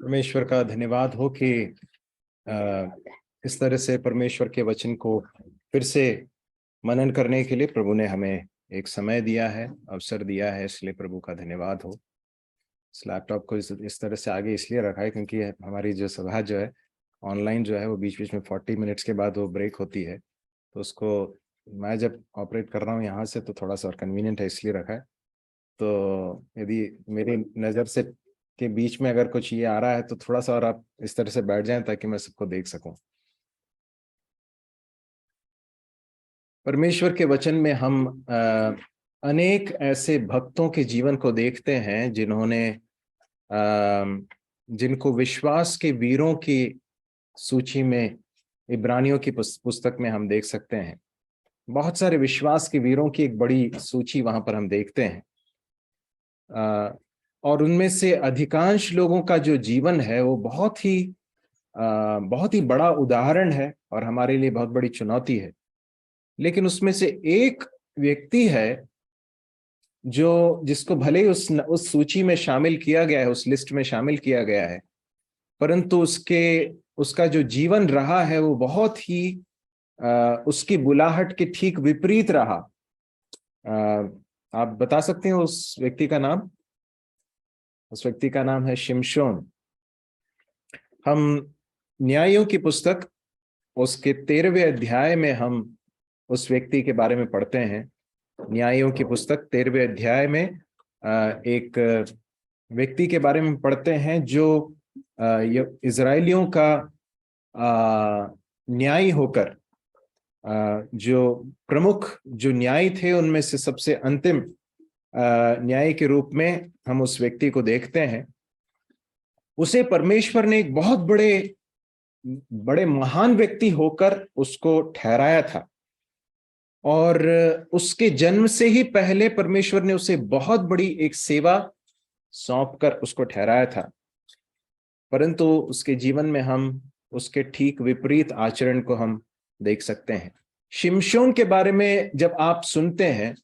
परमेश्वर का धन्यवाद हो कि इस तरह से परमेश्वर के वचन को फिर से मनन करने के लिए प्रभु ने हमें एक समय दिया है, अवसर दिया है, इसलिए प्रभु का धन्यवाद हो। इस लैपटॉप को इस तरह से आगे इसलिए रखा है क्योंकि हमारी जो सभा जो है ऑनलाइन जो है वो बीच बीच में 40 मिनट्स के बाद वो ब्रेक होती है, तो उसको मैं जब ऑपरेट कर रहा हूँ यहाँ से तो थोड़ा सा और कन्वीनियंट है, इसलिए रखा है। तो यदि मेरी नज़र से के बीच में अगर कुछ ये आ रहा है तो थोड़ा सा और आप इस तरह से बैठ जाएं ताकि मैं सबको देख सकूं। परमेश्वर के वचन में हम अनेक ऐसे भक्तों के जीवन को देखते हैं जिनको विश्वास के वीरों की सूची में इब्रानियों की पुस्तक में हम देख सकते हैं। बहुत सारे विश्वास के वीरों की एक बड़ी सूची वहां पर हम देखते हैं, और उनमें से अधिकांश लोगों का जो जीवन है वो बहुत ही बड़ा उदाहरण है और हमारे लिए बहुत बड़ी चुनौती है। लेकिन उसमें से एक व्यक्ति है जिसको भले ही उस सूची में शामिल किया गया है, उस लिस्ट में शामिल किया गया है, परंतु उसका जो जीवन रहा है वो बहुत ही उसकी बुलाहट के ठीक विपरीत रहा। आप बता सकते हैं उस व्यक्ति का नाम? उस व्यक्ति का नाम है शिमशोन। हम न्यायों की पुस्तक उसके 13वें अध्याय में हम उस व्यक्ति के बारे में पढ़ते हैं। न्यायों की पुस्तक 13वें अध्याय में एक व्यक्ति के बारे में पढ़ते हैं जो इजराइलियों का न्यायी होकर, जो प्रमुख जो न्यायी थे उनमें से सबसे अंतिम न्याय के रूप में हम उस व्यक्ति को देखते हैं। उसे परमेश्वर ने एक बहुत बड़े महान व्यक्ति होकर उसको ठहराया था, और उसके जन्म से ही पहले परमेश्वर ने उसे बहुत बड़ी एक सेवा सौंपकर उसको ठहराया था। परंतु उसके जीवन में हम उसके ठीक विपरीत आचरण को हम देख सकते हैं। शिमशोन के बारे में जब आप सुनते हैं,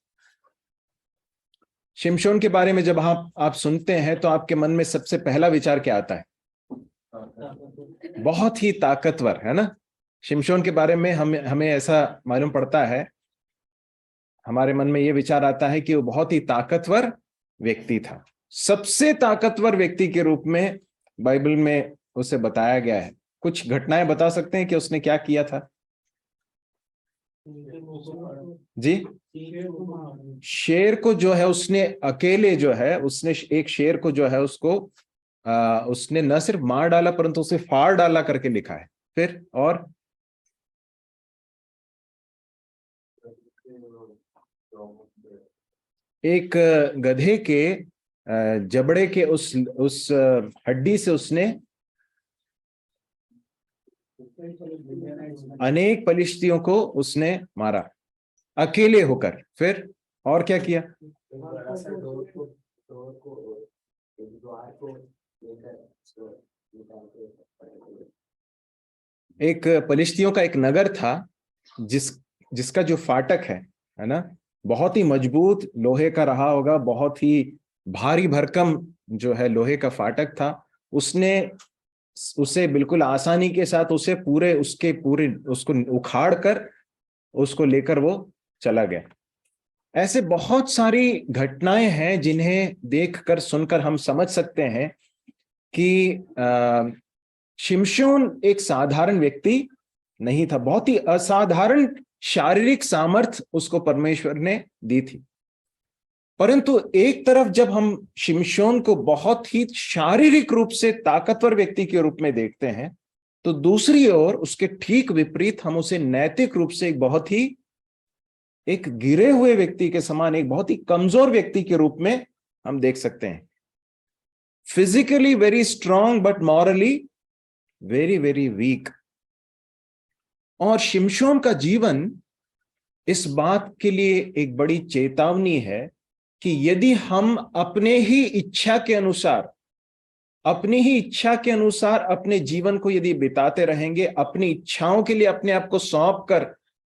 शिमशोन के बारे में जब आप सुनते हैं तो आपके मन में सबसे पहला विचार क्या आता है? बहुत ही ताकतवर, है ना? शिमशोन के बारे में हमें ऐसा मालूम पड़ता है, हमारे मन में यह विचार आता है कि वो बहुत ही ताकतवर व्यक्ति था। सबसे ताकतवर व्यक्ति के रूप में बाइबल में उसे बताया गया है। कुछ घटनाएं बता सकते हैं कि उसने क्या किया था? जी, शेर को जो है उसने अकेले जो है उसने एक शेर को जो है उसने न सिर्फ मार डाला परंतु उसे फाड़ डाला करके लिखा है। फिर और एक गधे के जबड़े के उस हड्डी से उसने अनेक पलिश्तियों को उसने मारा अकेले होकर। फिर और क्या किया? एक पलिश्तियों का एक नगर था जिसका जो फाटक है ना, बहुत ही मजबूत लोहे का रहा होगा, बहुत ही भारी भरकम जो है लोहे का फाटक था। उसे बिल्कुल आसानी के साथ उसको उखाड़ कर उसको लेकर वो चला गया। ऐसे बहुत सारी घटनाएं हैं जिन्हें देखकर सुनकर हम समझ सकते हैं कि शिमशोन एक साधारण व्यक्ति नहीं था। बहुत ही असाधारण शारीरिक सामर्थ्य उसको परमेश्वर ने दी थी। परंतु एक तरफ जब हम शिमशोन को बहुत ही शारीरिक रूप से ताकतवर व्यक्ति के रूप में देखते हैं, तो दूसरी ओर उसके ठीक विपरीत हम उसे नैतिक रूप से एक गिरे हुए व्यक्ति के समान, एक बहुत ही कमजोर व्यक्ति के रूप में हम देख सकते हैं। Physically very strong but morally very very weak. और शिमशोन का जीवन इस बात के लिए एक बड़ी चेतावनी है कि यदि हम अपनी ही इच्छा के अनुसार अपने जीवन को यदि बिताते रहेंगे, अपनी इच्छाओं के लिए अपने आप को सौंप कर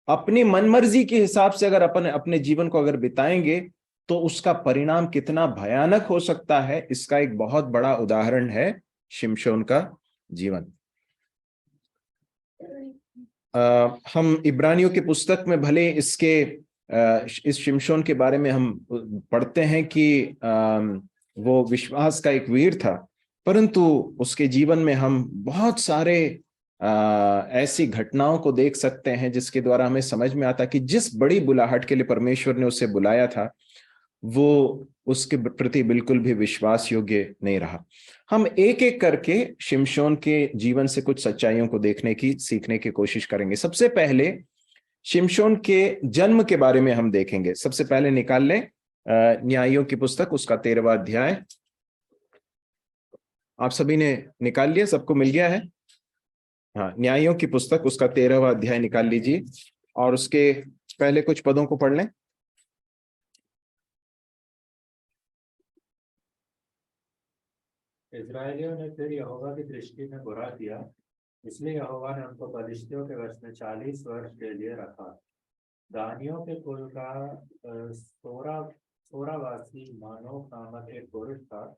अपनी मनमर्जी के हिसाब से अगर अपने जीवन को अगर बिताएंगे, तो उसका परिणाम कितना भयानक हो सकता है, इसका एक बहुत बड़ा उदाहरण है शिमशोन का जीवन। हम इब्रानियों की पुस्तक में भले इस शिमशोन के बारे में हम पढ़ते हैं कि वो विश्वास का एक वीर था, परंतु उसके जीवन में हम बहुत सारे ऐसी घटनाओं को देख सकते हैं जिसके द्वारा हमें समझ में आता कि जिस बड़ी बुलाहट के लिए परमेश्वर ने उसे बुलाया था वो उसके प्रति बिल्कुल भी विश्वास योग्य नहीं रहा। हम एक एक करके शिमशोन के जीवन से कुछ सच्चाइयों को देखने की, सीखने की कोशिश करेंगे। सबसे पहले शिमशोन के जन्म के बारे में हम देखेंगे। सबसे पहले निकाल लें न्यायियों की पुस्तक, उसका 13वां अध्याय। आप सभी ने निकाल लिया? सबको मिल गया है? हाँ, न्यायियों की पुस्तक उसका 13वां अध्याय निकाल लीजिए और उसके पहले कुछ पदों को पढ़ लें। इस्राएलियों ने फिर यहोवा की दृष्टि में बुरा किया, इसलिए यहोवा ने उनको पलिश्तियों के वश में 40 वर्ष के लिए रखा। दानियों के कुल का सोरावासी मानोक नामक एक पुरुष था,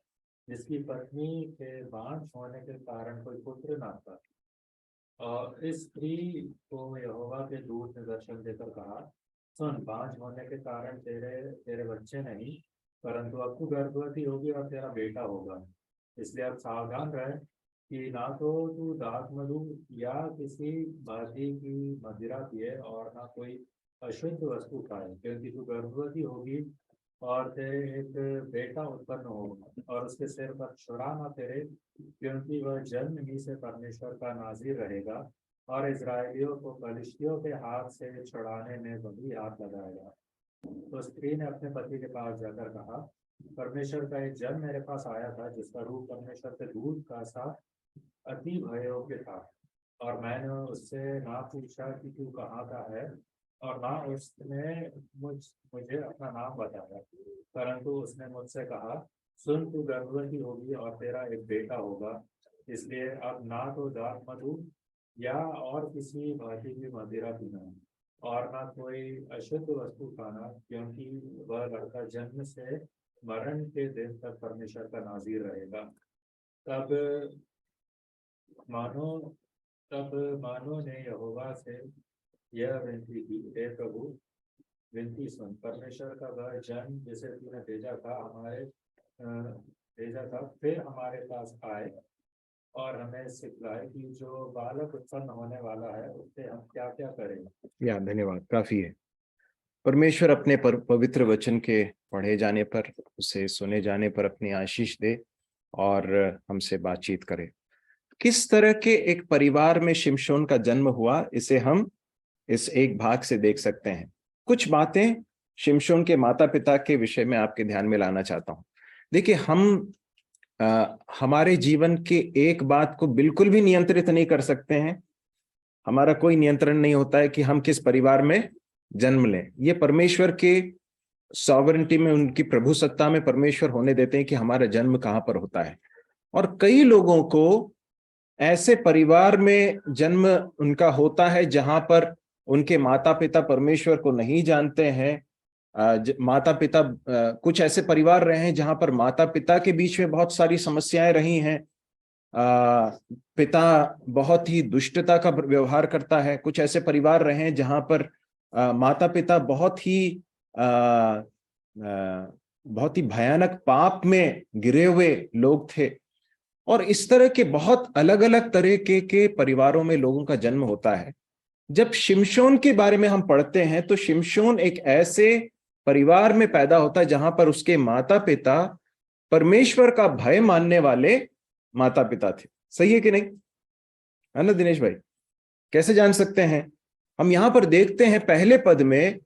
जिसकी पत्नी के बांझ होने के कारण कोई पुत्र न था। और इस स्त्री को यहोवा के दूत ने दर्शन देकर कहा, सुन, बांझ होने के कारण तेरे बच्चे नहीं, परंतु अब तू गर्भवती होगी और तेरा बेटा होगा। इसलिए अब सावधान रहे कि ना तो तू दाख मधु या किसी भांति की मदिरा पिए और ना कोई अशुद्ध वस्तु खाए, क्योंकि तू गर्भवती होगी और तेरे एक बेटा उत्पन्न होगा और उसके सिर पर छुरा न तेरे, क्योंकि वह जन्म ही से परमेश्वर का नाज़ीर रहेगा और इजराइलियों को पलिश्तियों के हाथ से छुड़ाने में वही हाथ लगाएगा। तो स्त्री ने अपने पति के पास जाकर कहा, परमेश्वर का एक जन मेरे पास आया था जिसका रूप परमेश्वर के दूत का सा अति भययोग्य था, और मैंने उससे ना पूछा कि तू कहाँ का है और ना उसने मुझे अपना नाम बताया, परंतु उसने मुझसे कहा, सुन, तू गर्भवती होगी और तेरा एक बेटा होगा। इसलिए अब ना तो दाख मधु या और किसी भांति की मदिरा पीना और ना कोई अशुद्ध वस्तु खाना, क्योंकि वह लड़का जन्म से मरण के दिन तक परमेश्वर का नाज़ीर रहेगा। तब मानो ने यहोवा से यह विनती की, हे प्रभु, विनती सुन, परमेश्वर का वह जन जिसे तूने भेजा था फिर हमारे पास आए और हमें सिखलाए कि जो बालक उत्पन्न होने वाला है उससे हम क्या क्या करें। धन्यवाद, काफी है। परमेश्वर अपने पवित्र वचन के पढ़े जाने पर, उसे सुने जाने पर अपनी आशीष दे और हमसे बातचीत करे। किस तरह के एक परिवार में शिमशोन का जन्म हुआ, इसे हम इस एक भाग से देख सकते हैं। कुछ बातें शिमशोन के माता पिता के विषय में आपके ध्यान में लाना चाहता हूं। देखिए, हम हमारे जीवन के एक बात को बिल्कुल भी नियंत्रित नहीं कर सकते हैं। हमारा कोई नियंत्रण नहीं होता है कि हम किस परिवार में जन्म लें। ये परमेश्वर के सॉवरेंटी में, उनकी प्रभु सत्ता में परमेश्वर होने देते हैं कि हमारा जन्म कहाँ पर होता है। और कई लोगों को ऐसे परिवार में जन्म उनका होता है जहां पर उनके माता पिता परमेश्वर को नहीं जानते हैं। माता पिता, कुछ ऐसे परिवार रहे हैं जहां पर माता पिता के बीच में बहुत सारी समस्याएं रही हैं। पिता बहुत ही दुष्टता का व्यवहार करता है। कुछ ऐसे परिवार रहे हैं जहां पर माता पिता बहुत ही भयानक पाप में गिरे हुए लोग थे। और इस तरह के बहुत अलग अलग तरह के परिवारों में लोगों का जन्म होता है। जब शिमशोन के बारे में हम पढ़ते हैं तो शिमशोन एक ऐसे परिवार में पैदा होता है जहां पर उसके माता पिता परमेश्वर का भय मानने वाले माता पिता थे। सही है कि नहीं? है ना दिनेश भाई? कैसे जान सकते हैं? हम यहां पर देखते हैं पहले पद में,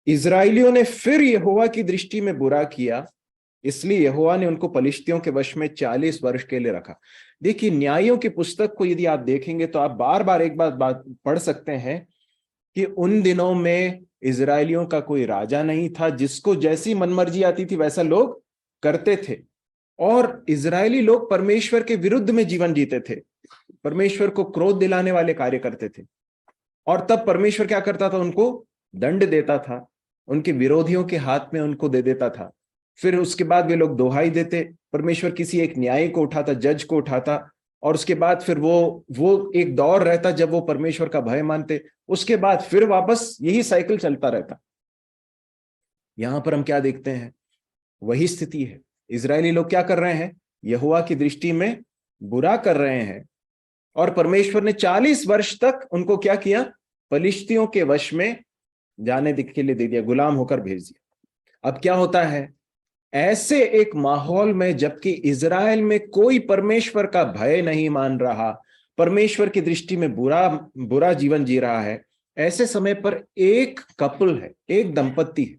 इजराइलियों ने फिर यहोवा की दृष्टि में बुरा किया, इसलिए यहोवा ने उनको पलिश्तियों के वश में 40 वर्ष के लिए रखा। देखिए, न्यायों की पुस्तक को यदि आप देखेंगे तो आप बार बार एक बात पढ़ सकते हैं कि उन दिनों में इजराइलियों का कोई राजा नहीं था, जिसको जैसी मनमर्जी आती थी वैसा लोग करते थे। और इजरायली लोग परमेश्वर के विरुद्ध में जीवन जीते थे, परमेश्वर को क्रोध दिलाने वाले कार्य करते थे। और तब परमेश्वर क्या करता था? उनको दंड देता था, उनके विरोधियों के हाथ में उनको दे देता था। फिर उसके बाद वे लोग दोहाई देते, परमेश्वर किसी एक न्यायी को उठाता, जज को उठाता, और उसके बाद फिर वो एक दौर रहता जब वो परमेश्वर का भय मानते, उसके बाद फिर वापस यही साइकिल चलता रहता। यहां पर हम क्या देखते हैं? वही स्थिति है। इजरायली लोग क्या कर रहे हैं? यहोवा की दृष्टि में बुरा कर रहे हैं, और परमेश्वर ने 40 वर्ष तक उनको क्या किया? पलिश्तियों के वश में जाने के लिए दे दिया, गुलाम होकर भेज दिया। अब क्या होता है? ऐसे एक माहौल में, जबकि इजराइल में कोई परमेश्वर का भय नहीं मान रहा, परमेश्वर की दृष्टि में बुरा जीवन जी रहा है, ऐसे समय पर एक कपल है, एक दंपत्ति है,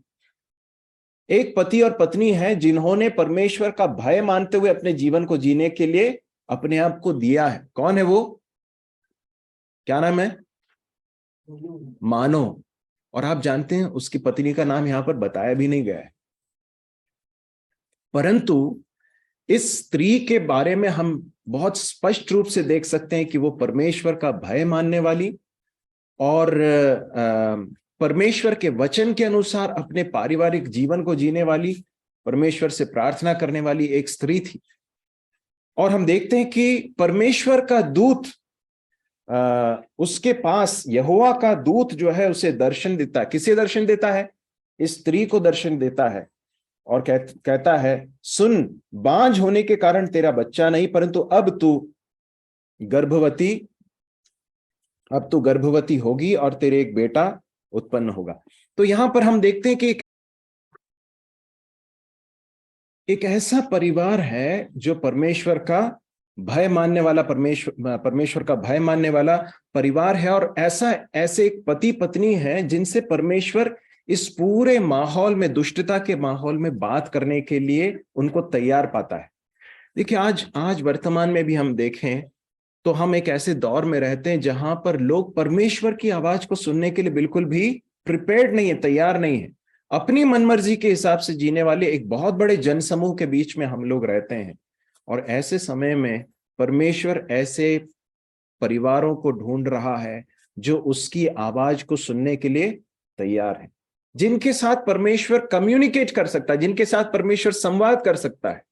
एक पति और पत्नी है, जिन्होंने परमेश्वर का भय मानते हुए अपने जीवन को जीने के लिए अपने आप को दिया है। कौन है वो? क्या नाम है? मानो। और आप जानते हैं उसकी पत्नी का नाम यहां पर बताया भी नहीं गया है, परंतु इस स्त्री के बारे में हम बहुत स्पष्ट रूप से देख सकते हैं कि वो परमेश्वर का भय मानने वाली और परमेश्वर के वचन के अनुसार अपने पारिवारिक जीवन को जीने वाली, परमेश्वर से प्रार्थना करने वाली एक स्त्री थी। और हम देखते हैं कि परमेश्वर का दूत उसके पास, यहोवा का दूत जो है उसे दर्शन देता है। किसे दर्शन देता है? इस स्त्री को दर्शन देता है, और कहता है, सुन, बांझ होने के कारण तेरा बच्चा नहीं, परंतु अब तू गर्भवती होगी और तेरे एक बेटा उत्पन्न होगा। तो यहां पर हम देखते हैं कि एक ऐसा परिवार है जो परमेश्वर का भय मानने वाला, परमेश्वर का भय मानने वाला परिवार है, और ऐसे एक पति पत्नी है जिनसे परमेश्वर इस पूरे माहौल में, दुष्टता के माहौल में बात करने के लिए उनको तैयार पाता है। देखिए, आज वर्तमान में भी हम देखें तो हम एक ऐसे दौर में रहते हैं जहां पर लोग परमेश्वर की आवाज को सुनने के लिए बिल्कुल भी प्रिपेयर्ड नहीं है, तैयार नहीं है। अपनी मनमर्जी के हिसाब से जीने वाले एक बहुत बड़े जनसमूह के बीच में हम लोग रहते हैं, और ऐसे समय में परमेश्वर ऐसे परिवारों को ढूंढ रहा है जो उसकी आवाज को सुनने के लिए तैयार है, जिनके साथ परमेश्वर कम्युनिकेट कर सकता है, जिनके साथ परमेश्वर संवाद कर सकता है।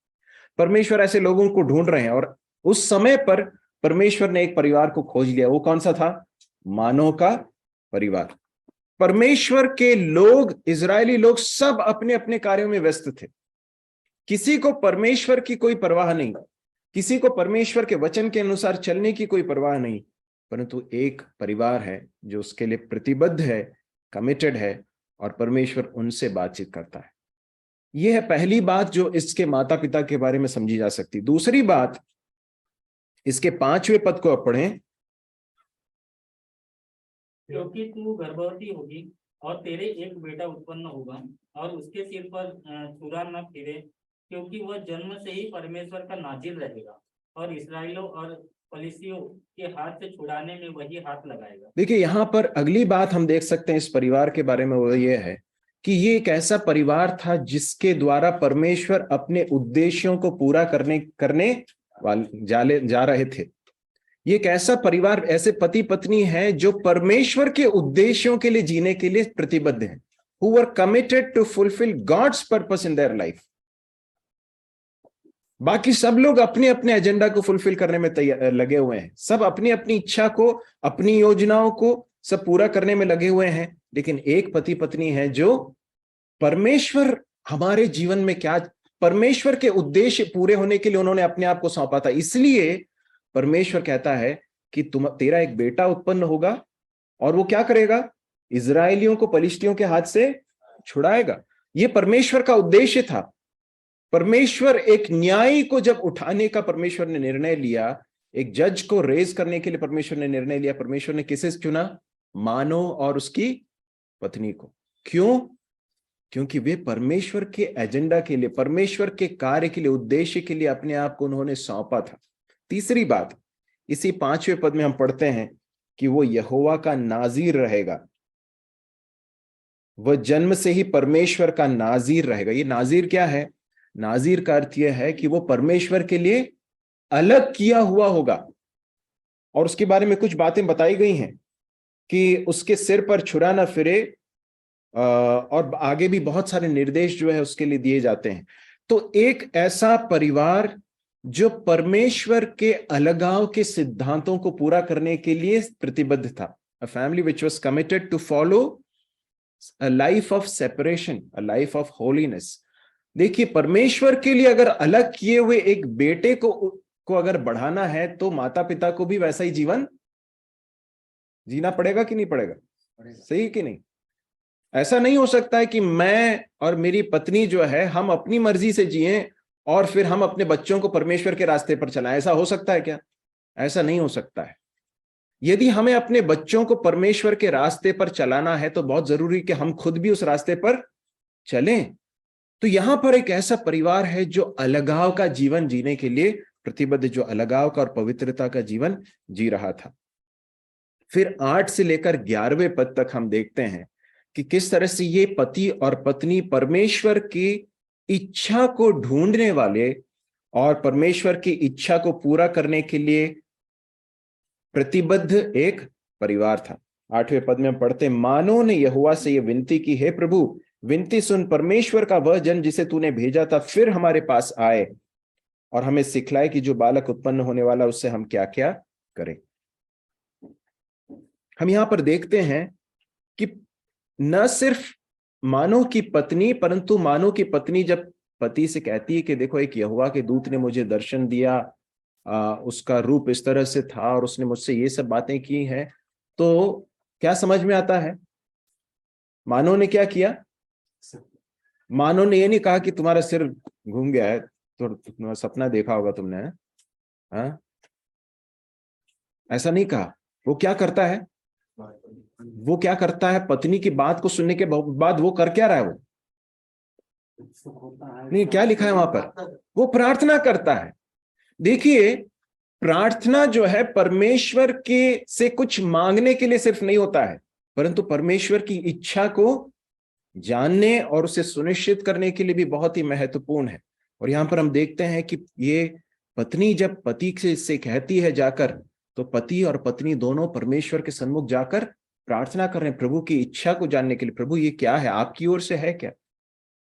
परमेश्वर ऐसे लोगों को ढूंढ रहे हैं, और उस समय पर परमेश्वर ने एक परिवार को खोज लिया। वो कौन सा था? मानो का परिवार। परमेश्वर के लोग, इजरायली लोग, सब अपने अपने कार्यों में व्यस्त थे। किसी को परमेश्वर की कोई परवाह नहीं, किसी को परमेश्वर के वचन के अनुसार चलने की कोई परवाह नहीं, परंतु एक परिवार है जो उसके लिए प्रतिबद्ध है, कमिटेड है, और परमेश्वर उनसे बातचीत करता है। यह है पहली बात जो इसके माता पिता के बारे में समझी जा सकती। दूसरी बात, इसके 5वें पद को आप पढ़ें। क्योंकि तू गर्भवती होगी और तेरे एक बेटा उत्पन्न होगा, और उसके सिर पर छुरा न फिरे, क्योंकि वह जन्म से ही परमेश्वर का नाजिर रहेगा, और इस्राएलियों और फलिस्तियों के हाथ से छुड़ाने में वही हाथ लगाएगा। देखिए, यहां पर अगली बात हम देख सकते हैं इस परिवार के बारे में, वो ये है कि ये एक ऐसा परिवार था जिसके द्वारा परमेश्वर अपने उद्देश्यों को पूरा करने जा रहे थे। ये एक ऐसा परिवार, ऐसे पति पत्नी है जो परमेश्वर के उद्देश्यों के लिए जीने के लिए प्रतिबद्ध हैं, who were committed to fulfill God's purpose in their life। बाकी सब लोग अपने अपने एजेंडा को फुलफिल करने में लगे हुए हैं, सब अपनी अपनी इच्छा को, अपनी योजनाओं को सब पूरा करने में लगे हुए हैं, लेकिन एक पति पत्नी है जो परमेश्वर हमारे जीवन में क्या, परमेश्वर के उद्देश्य पूरे होने के लिए उन्होंने अपने आप को सौंपा था। इसलिए परमेश्वर कहता है कि तेरा एक बेटा उत्पन्न होगा, और वो क्या करेगा? इजरायलियों को पलिश्तियों के हाथ से छुड़ाएगा। ये परमेश्वर का उद्देश्य था। परमेश्वर एक न्यायी को जब उठाने का परमेश्वर ने निर्णय लिया, एक जज को रेज करने के लिए परमेश्वर ने निर्णय लिया, परमेश्वर ने किसे चुना? मानो और उसकी पत्नी को। क्यों? क्योंकि वे परमेश्वर के एजेंडा के लिए, परमेश्वर के कार्य के लिए, उद्देश्य के लिए अपने आप को उन्होंने सौंपा था। तीसरी बात, इसी 5वें पद में हम पढ़ते हैं कि वो यहोवा का नाजीर रहेगा, वह जन्म से ही परमेश्वर का नाजीर रहेगा। ये नाजीर क्या है? नाजीर का अर्थ यह है कि वो परमेश्वर के लिए अलग किया हुआ होगा, और उसके बारे में कुछ बातें बताई गई हैं कि उसके सिर पर छुरा ना फिरे, और आगे भी बहुत सारे निर्देश जो है उसके लिए दिए जाते हैं। तो एक ऐसा परिवार जो परमेश्वर के अलगाव के सिद्धांतों को पूरा करने के लिए प्रतिबद्ध था, a family which was committed to follow a life of separation, a life of holiness. देखिए, परमेश्वर के लिए अगर अलग किए हुए एक बेटे को अगर बढ़ाना है तो माता पिता को भी वैसा ही जीवन जीना पड़ेगा कि नहीं पड़ेगा? सही कि नहीं? ऐसा नहीं हो सकता है कि मैं और मेरी पत्नी जो है हम अपनी मर्जी से जिएं और फिर हम अपने बच्चों को परमेश्वर के रास्ते पर चलाएं। ऐसा हो सकता है क्या? ऐसा नहीं हो सकता है। यदि हमें अपने बच्चों को परमेश्वर के रास्ते पर चलाना है तो बहुत जरूरी कि हम खुद भी उस रास्ते पर चलें। तो यहां पर एक ऐसा परिवार है जो अलगाव का जीवन जीने के लिए प्रतिबद्ध, जो अलगाव का और पवित्रता का जीवन जी रहा था। फिर 8 से लेकर 11वें पद तक हम देखते हैं कि किस तरह से ये पति और पत्नी परमेश्वर की इच्छा को ढूंढने वाले और परमेश्वर की इच्छा को पूरा करने के लिए प्रतिबद्ध एक परिवार था। 8वें पद में हम पढ़ते, मानो ने यहोवा से यह विनती की, हे प्रभु, विनती सुन, परमेश्वर का वह जन जिसे तूने भेजा था फिर हमारे पास आए और हमें सिखलाए कि जो बालक उत्पन्न होने वाला उससे हम क्या क्या करें। हम यहां पर देखते हैं कि न सिर्फ मानो की पत्नी, परंतु मानो की पत्नी जब पति से कहती है कि देखो एक यहोवा के दूत ने मुझे दर्शन दिया, उसका रूप इस तरह से था और उसने मुझसे ये सब बातें की हैं, तो क्या समझ में आता है? मानो ने क्या किया? मानो ने ये नहीं कहा कि तुम्हारा सिर घूम गया है तो सपना देखा होगा तुमने, हाँ? ऐसा नहीं कहा। वो क्या करता है? वो क्या करता है? पत्नी की बात को सुनने के बाद वो कर क्या रहा है? वो नहीं, क्या लिखा है वहां पर? वो प्रार्थना करता है। देखिए, प्रार्थना जो है परमेश्वर के से कुछ मांगने के लिए सिर्फ नहीं होता है, परंतु परमेश्वर की इच्छा को जानने और उसे सुनिश्चित करने के लिए भी बहुत ही महत्वपूर्ण है। और यहां पर हम देखते हैं कि ये पत्नी जब पति से कहती है जाकर, तो पति और पत्नी दोनों परमेश्वर के सन्मुख जाकर प्रार्थना कर रहे हैं प्रभु की इच्छा को जानने के लिए। प्रभु ये क्या है, आपकी ओर से है क्या,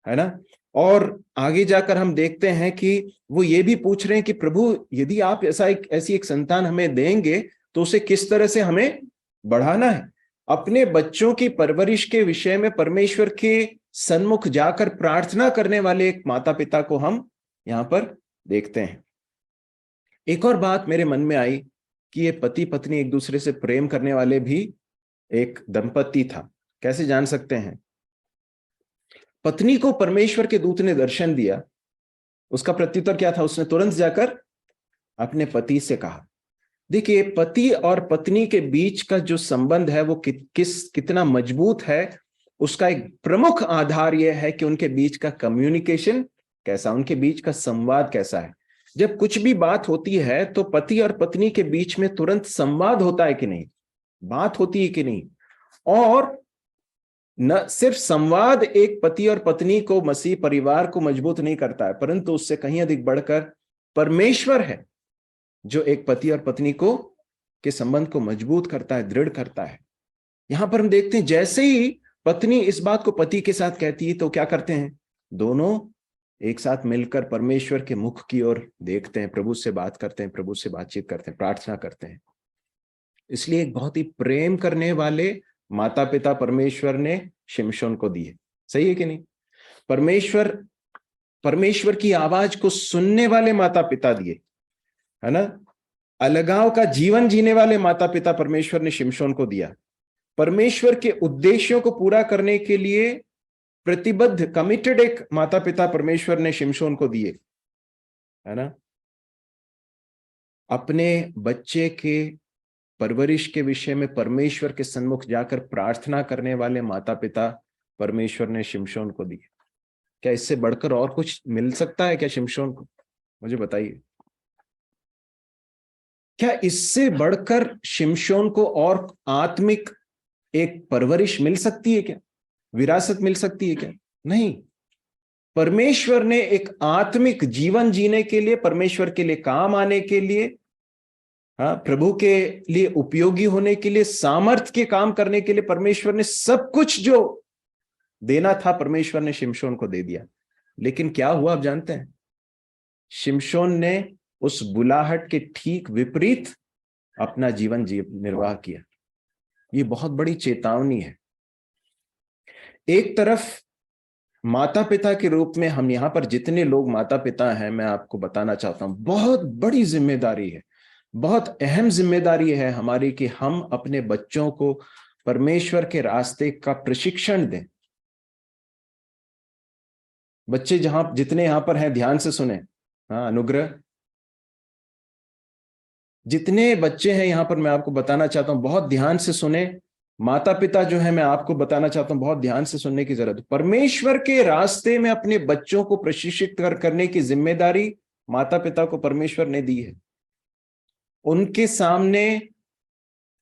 है ना? और आगे जाकर हम देखते हैं कि वो ये भी पूछ रहे हैं कि प्रभु यदि आप ऐसी एक संतान हमें देंगे तो उसे किस तरह से हमें बढ़ाना है। अपने बच्चों की परवरिश के विषय में परमेश्वर के सन्मुख जाकर प्रार्थना करने वाले एक माता पिता को हम यहां पर देखते हैं। एक और बात मेरे मन में आई कि ये पति पत्नी एक दूसरे से प्रेम करने वाले भी एक दंपति था। कैसे जान सकते हैं? पत्नी को परमेश्वर के दूत ने दर्शन दिया, उसका प्रत्युत्तर क्या था? उसने तुरंत जाकर अपने पति से कहा। देखिए, पति और पत्नी के बीच का जो संबंध है वो कितना मजबूत है, उसका एक प्रमुख आधार यह है कि उनके बीच का कम्युनिकेशन कैसा, उनके बीच का संवाद कैसा है। जब कुछ भी बात होती है तो पति और पत्नी के बीच में तुरंत संवाद होता है कि नहीं, बात होती है कि नहीं। और न सिर्फ संवाद एक पति और पत्नी को, मसीह परिवार को मजबूत नहीं करता है, परंतु उससे कहीं अधिक बढ़कर परमेश्वर है जो एक पति और पत्नी को के संबंध को मजबूत करता है, दृढ़ करता है। यहां पर हम देखते हैं जैसे ही पत्नी इस बात को पति के साथ कहती है तो क्या करते हैं? दोनों एक साथ मिलकर परमेश्वर के मुख की ओर देखते हैं, प्रभु से बात करते हैं, प्रभु से बातचीत करते हैं, प्रार्थना करते हैं। इसलिए एक बहुत ही प्रेम करने वाले माता पिता परमेश्वर ने शिमशोन को दिए। सही है कि नहीं? परमेश्वर की आवाज को सुनने वाले माता पिता दिए, है ना? अलगाव का जीवन जीने वाले माता पिता परमेश्वर ने शिमशोन को दिया। परमेश्वर के उद्देश्यों को पूरा करने के लिए प्रतिबद्ध, कमिटेड एक माता पिता परमेश्वर ने शिमशोन को दिए, है ना? अपने बच्चे के परवरिश के विषय में परमेश्वर के सन्मुख जाकर प्रार्थना करने वाले माता पिता परमेश्वर ने शिमशोन को दिए। क्या इससे बढ़कर और कुछ मिल सकता है क्या शिमशोन को? मुझे बताइए, क्या इससे बढ़कर शिमशोन को और आत्मिक एक परवरिश मिल सकती है क्या? विरासत मिल सकती है क्या? नहीं। परमेश्वर ने एक आत्मिक जीवन जीने के लिए, परमेश्वर के लिए काम आने के लिए, हाँ, प्रभु के लिए उपयोगी होने के लिए, सामर्थ्य के काम करने के लिए परमेश्वर ने सब कुछ जो देना था परमेश्वर ने शिमशोन को दे दिया। लेकिन क्या हुआ आप जानते हैं? शिमशोन ने उस बुलाहट के ठीक विपरीत अपना जीवन निर्वाह किया। ये बहुत बड़ी चेतावनी है। एक तरफ माता पिता के रूप में हम यहां पर जितने लोग माता पिता हैं, मैं आपको बताना चाहता हूं बहुत बड़ी जिम्मेदारी है, बहुत अहम जिम्मेदारी है हमारी कि हम अपने बच्चों को परमेश्वर के रास्ते का प्रशिक्षण दें। बच्चे जितने यहां पर हैं ध्यान से सुने। हाँ अनुग्रह, जितने बच्चे हैं यहां पर मैं आपको बताना चाहता हूं बहुत ध्यान से सुने। माता पिता जो है मैं आपको बताना चाहता हूं बहुत ध्यान से सुनने की जरूरत है। परमेश्वर के रास्ते में अपने बच्चों को प्रशिक्षित करने की जिम्मेदारी माता पिता को परमेश्वर ने दी है। उनके सामने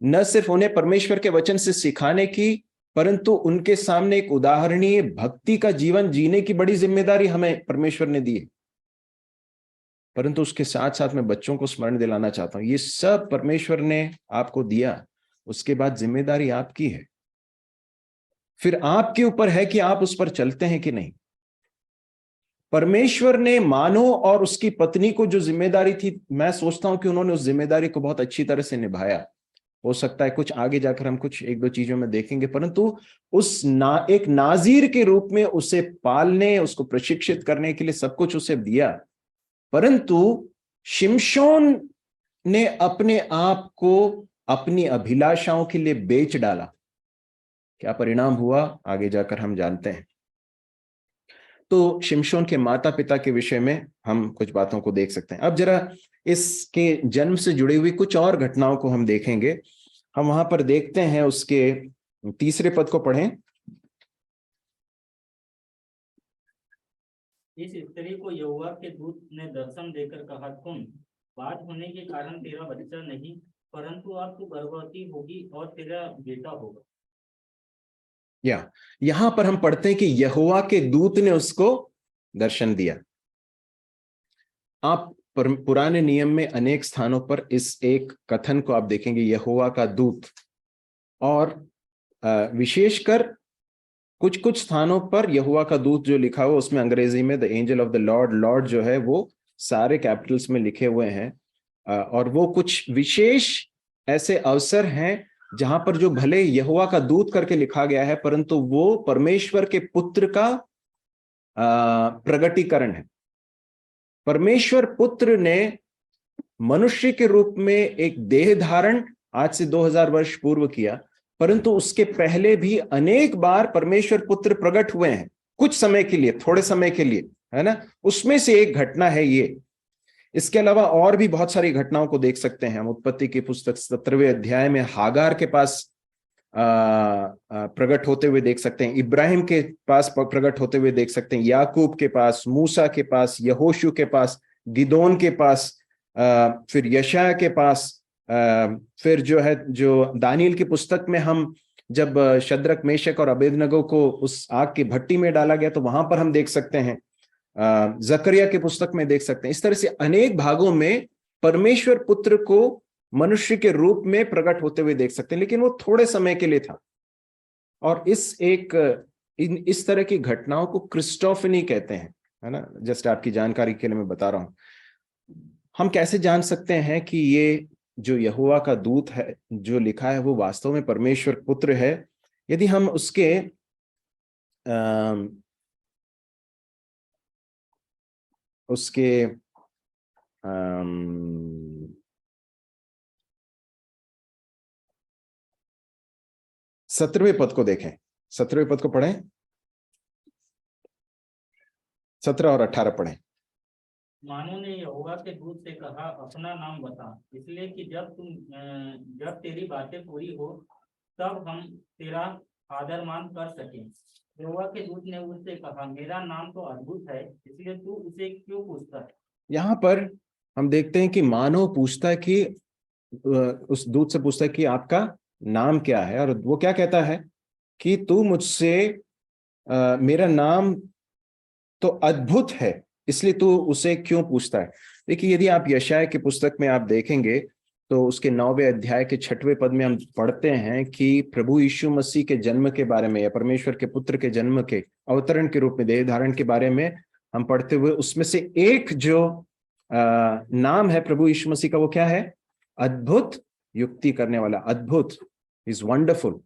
न सिर्फ उन्हें परमेश्वर के वचन से सिखाने की, परंतु उनके सामने एक उदाहरणीय भक्ति का जीवन जीने की बड़ी जिम्मेदारी हमें परमेश्वर ने दी है। परंतु उसके साथ साथ मैं बच्चों को स्मरण दिलाना चाहता हूं ये सब परमेश्वर ने आपको दिया, उसके बाद जिम्मेदारी आपकी है। फिर आपके ऊपर है कि आप उस पर चलते हैं कि नहीं। परमेश्वर ने मानो और उसकी पत्नी को जो जिम्मेदारी थी, मैं सोचता हूं कि उन्होंने उस जिम्मेदारी को बहुत अच्छी तरह से निभाया। हो सकता है कुछ आगे जाकर हम कुछ एक दो चीजों में देखेंगे, परंतु एक नाजीर के रूप में उसे पालने, उसको प्रशिक्षित करने के लिए सब कुछ उसे दिया। परंतु शिमशोन ने अपने आप को अपनी अभिलाषाओं के लिए बेच डाला। क्या परिणाम हुआ आगे जाकर हम जानते हैं। तो शिमशोन के माता पिता के विषय में हम कुछ बातों को देख सकते हैं। अब जरा इसके जन्म से जुड़ी हुई कुछ और घटनाओं को हम देखेंगे। हम वहां पर देखते हैं, उसके 3 पद को पढ़ें। इस स्त्री को यहोवा के दूत ने दर्शन देकर कहा, सुन, बात होने के कारण तेरा बच्चा नहीं, परंतु अब तू गर्भवती होगी और तेरा बेटा होगा। यहां पर हम पढ़ते हैं कि यहोवा के दूत ने उसको दर्शन दिया। आप पुराने नियम में अनेक स्थानों पर इस एक कथन को आप देखेंगे, यहोवा का दूत, और विशेषकर कुछ कुछ स्थानों पर यहोवा का दूत जो लिखा हुआ उसमें अंग्रेजी में the angel of the Lord, Lord जो है वो सारे कैपिटल्स में लिखे हुए हैं। और वो कुछ विशेष ऐसे अवसर हैं जहां पर जो भले यहोवा का दूत करके लिखा गया है, परंतु वो परमेश्वर के पुत्र का प्रगटीकरण है। परमेश्वर पुत्र ने मनुष्य के रूप में एक देह धारण आज से 2000 वर्ष पूर्व किया, परंतु उसके पहले भी अनेक बार परमेश्वर पुत्र प्रकट हुए हैं, कुछ समय के लिए, थोड़े समय के लिए, है ना। उसमें से एक घटना है ये। इसके अलावा और भी बहुत सारी घटनाओं को देख सकते हैं हम। उत्पत्ति की पुस्तक 17वें अध्याय में हागार के पास प्रकट होते हुए देख सकते हैं, इब्राहिम के पास प्रकट होते हुए देख सकते हैं, याकूब के पास, मूसा के पास, यहोशू के पास, गिदोन के पास, फिर यशाया के पास, फिर जो दानियल की पुस्तक में हम जब शद्रक, मेशक और अबेदनगो को उस आग की भट्टी में डाला गया तो वहां पर हम देख सकते हैं, जकरिया की पुस्तक में देख सकते हैं। इस तरह से अनेक भागों में परमेश्वर पुत्र को मनुष्य के रूप में प्रकट होते हुए देख सकते हैं, लेकिन वो थोड़े समय के लिए था। और इस तरह की घटनाओं को क्रिस्टोफनी कहते हैं, है ना। जस्ट आपकी जानकारी के लिए मैं बता रहा हूं। हम कैसे जान सकते हैं कि ये जो यहोवा का दूत है जो लिखा है वो वास्तव में परमेश्वर पुत्र है? यदि हम उसके 17वें पद को देखें, 17वें पद को पढ़ें, 17 और 18 पढ़ें। मानो ने यहोवा के दूत से कहा, अपना नाम बता, इसलिए कि जब तेरी बातें पूरी हो तब हम तेरा आदर मान कर सकें। यहोवा के दूत ने उससे कहा, मेरा नाम तो अद्भुत है, इसलिए तू उसे क्यों पूछता है। यहाँ पर हम देखते हैं कि मानो पूछता है कि उस दूत से पूछता है कि आपका नाम क्या है, और वो क्या कहता है कि तू मुझसे मेरा नाम तो अद्भुत है, इसलिए तू उसे क्यों पूछता है। देखिए, यदि आप यशाया की पुस्तक में आप देखेंगे तो उसके 9वें अध्याय के 6वें पद में हम पढ़ते हैं कि प्रभु यीशु मसीह के जन्म के बारे में, या परमेश्वर के पुत्र के जन्म के अवतरण के रूप में, देह धारण के बारे में हम पढ़ते हुए, उसमें से एक जो नाम है प्रभु यीशु मसीह का, वो क्या है? अद्भुत युक्ति करने वाला, अद्भुत, इज वंडरफुल।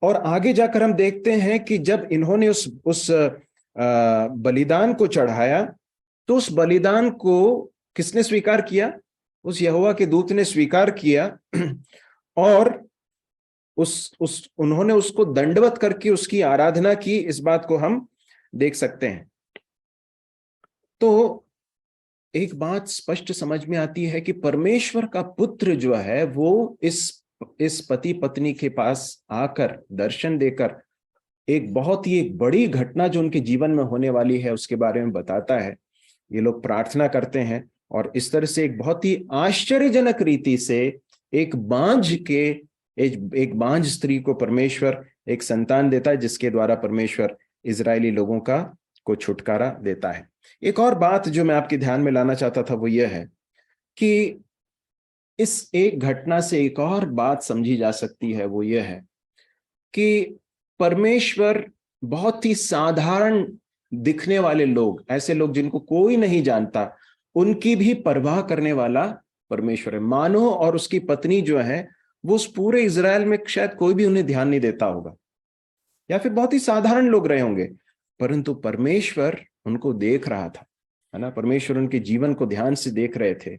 और आगे जाकर हम देखते हैं कि जब इन्होंने उस बलिदान को चढ़ाया, तो उस बलिदान को किसने स्वीकार किया? उस यहोवा के दूत ने स्वीकार किया, और उन्होंने उसको दंडवत करके उसकी आराधना की। इस बात को हम देख सकते हैं। तो एक बात स्पष्ट समझ में आती है कि परमेश्वर का पुत्र जो है वो इस पति पत्नी के पास आकर दर्शन देकर एक बहुत ही एक बड़ी घटना जो उनके जीवन में होने वाली है उसके बारे में बताता है। ये लोग प्रार्थना करते हैं और इस तरह से एक बहुत ही आश्चर्यजनक रीति से एक बांझ स्त्री को परमेश्वर एक संतान देता है, जिसके द्वारा परमेश्वर इजरायली लोगों को छुटकारा देता है। एक और बात जो मैं आपके ध्यान में लाना चाहता था वो यह है कि इस एक घटना से एक और बात समझी जा सकती है, वो यह है कि परमेश्वर बहुत ही साधारण दिखने वाले लोग, ऐसे लोग जिनको कोई नहीं जानता, उनकी भी परवाह करने वाला परमेश्वर है। मानो और उसकी पत्नी जो है वो उस पूरे इजराइल में शायद कोई भी उन्हें ध्यान नहीं देता होगा, या फिर बहुत ही साधारण लोग रहे होंगे, परंतु परमेश्वर उनको देख रहा था, है ना। परमेश्वर उनके जीवन को ध्यान से देख रहे थे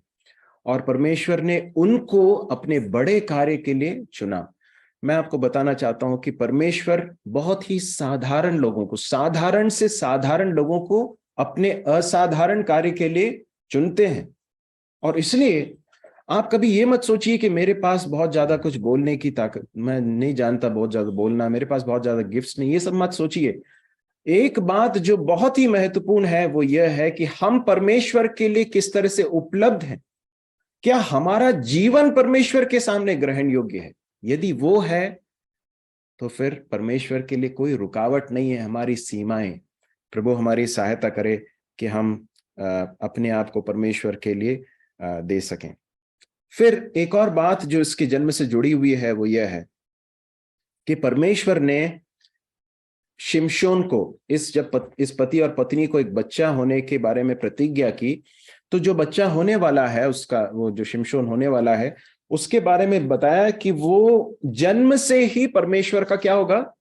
और परमेश्वर ने उनको अपने बड़े कार्य के लिए चुना। मैं आपको बताना चाहता हूं कि परमेश्वर बहुत ही साधारण लोगों को, साधारण से साधारण लोगों को अपने असाधारण कार्य के लिए चुनते हैं। और इसलिए आप कभी ये मत सोचिए कि मेरे पास बहुत ज्यादा कुछ बोलने की ताकत, मैं नहीं जानता बहुत ज्यादा बोलना, मेरे पास बहुत ज्यादा गिफ्ट्स नहीं, ये सब मत सोचिए। एक बात जो बहुत ही महत्वपूर्ण है वो यह है कि हम परमेश्वर के लिए किस तरह से उपलब्ध हैं। क्या हमारा जीवन परमेश्वर के सामने ग्रहण योग्य है? यदि वो है तो फिर परमेश्वर के लिए कोई रुकावट नहीं है हमारी सीमाएं। प्रभु हमारी सहायता करे कि हम अपने आप को परमेश्वर के लिए दे सकें। फिर एक और बात जो इसके जन्म से जुड़ी हुई है वो यह है कि परमेश्वर ने शिमशोन को इस पति और पत्नी को एक बच्चा होने के बारे में प्रतिज्ञा की, तो जो बच्चा होने वाला है उसका, वो जो शिमशोन होने वाला है उसके बारे में बताया कि वो जन्म से ही परमेश्वर का क्या होगा?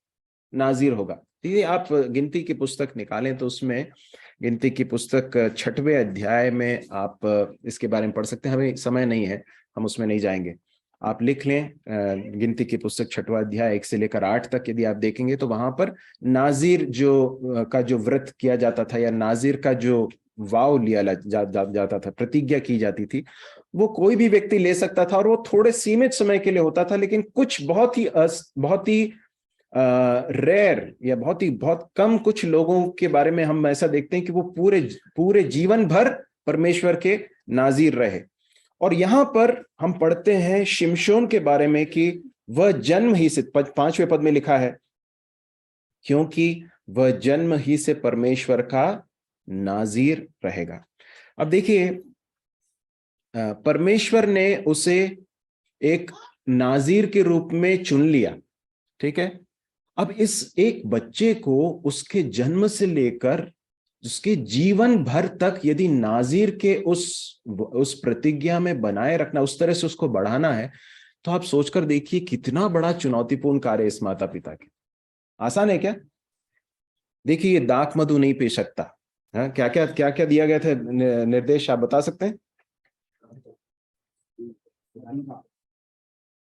नाजीर होगा। ये आप गिनती की पुस्तक निकालें तो उसमें गिनती की पुस्तक 6वें अध्याय में आप इसके बारे में पढ़ सकते हैं। हमें समय नहीं है, हम उसमें नहीं जाएंगे। आप लिख लें गिनती की पुस्तक 6वां अध्याय 1 से लेकर 8 तक, यदि आप देखेंगे तो वहां पर नाजीर जो व्रत किया जाता था, या नाजीर का जो वाव लिया जाता था, प्रतिज्ञा की जाती थी, वो कोई भी व्यक्ति ले सकता था और वो थोड़े सीमित समय के लिए होता था। लेकिन कुछ बहुत ही रेयर या बहुत कम कुछ लोगों के बारे में हम ऐसा देखते हैं कि वो पूरे जीवन भर परमेश्वर के नाजीर रहे। और यहां पर हम पढ़ते हैं शिमशोन के बारे में कि वह जन्म ही से, 5वें पद में लिखा है, क्योंकि वह जन्म ही से परमेश्वर का नाजीर रहेगा। अब देखिए, परमेश्वर ने उसे एक नाजीर के रूप में चुन लिया, ठीक है। अब इस एक बच्चे को उसके जन्म से लेकर उसके जीवन भर तक यदि नाजीर के उस प्रतिज्ञा में बनाए रखना, उस तरह से उसको बढ़ाना है, तो आप सोचकर देखिए कितना बड़ा चुनौतीपूर्ण कार्य इस माता पिता के। आसान है क्या? देखिए, ये दाख मधु नहीं पी सकता। क्या क्या दिया गया था निर्देश, आप बता सकते हैं?